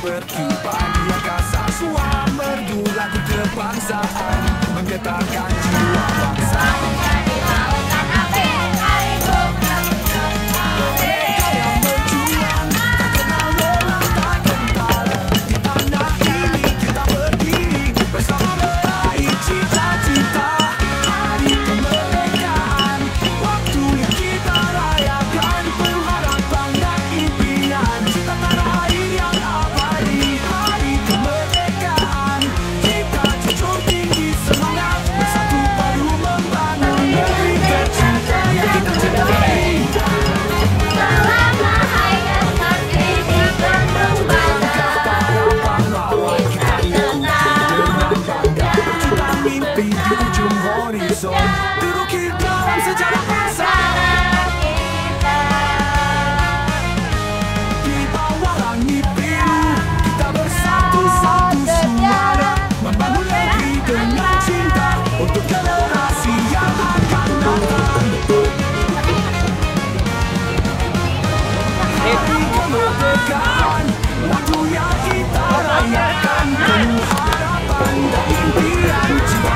berkibar di angkasa. Suara merdu lagu kebangsaan menggetarkan jiwa bangsa. Terukir dalam sejarah bangsa kita. Di bawah langit biru kita bersatu-satu suara membangun negeri dengan cinta untuk generasi yang akan datang. Hari kemerdekaan, waktu yang kita rayakan, penuh harapan dan impian cita.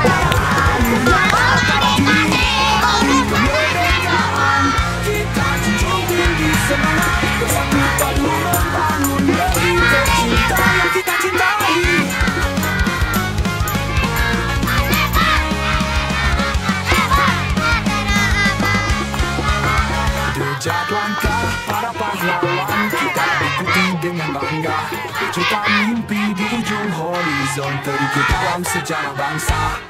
Jejak langkah para pahlawan kita ikuti dengan bangga. Juta mimpi di ujung horizon terukir dalam sejarah bangsa.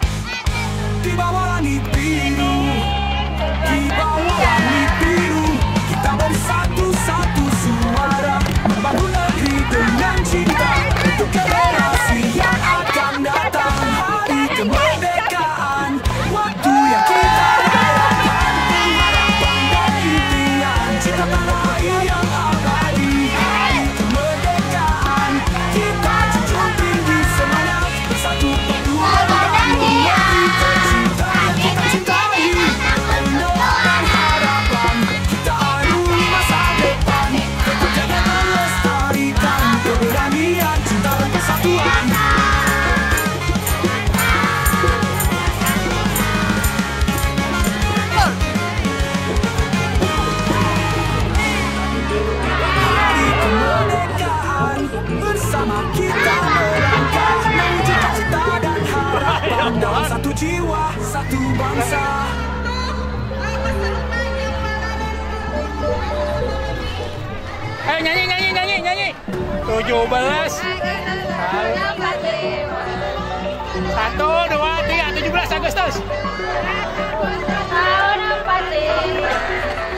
Di bawah langit biru, di bawah langit biru kita bersatu-satu suara membangun negeri dengan cinta untuk generasi yang akan datang. Hari kemerdekaan, waktu yang kita rayakan, pengharapan dan impian cita tanah air yang abadi. Hari kemerdekaan, kita junjung tinggi semangat bersatu padu membangun negeri tercinta yang kita cintai. Penuh harapan, kita adu masa depan untuk jangan melestarikan keberanian cinta dan persatuan. Hari kemerdekaan bersama kita melangkah menuju cita dan harapan dalam satu jiwa, satu bangsa. Ayo nyanyi. 17. 1, 2, 3, 17 Agustus. Tahun 45.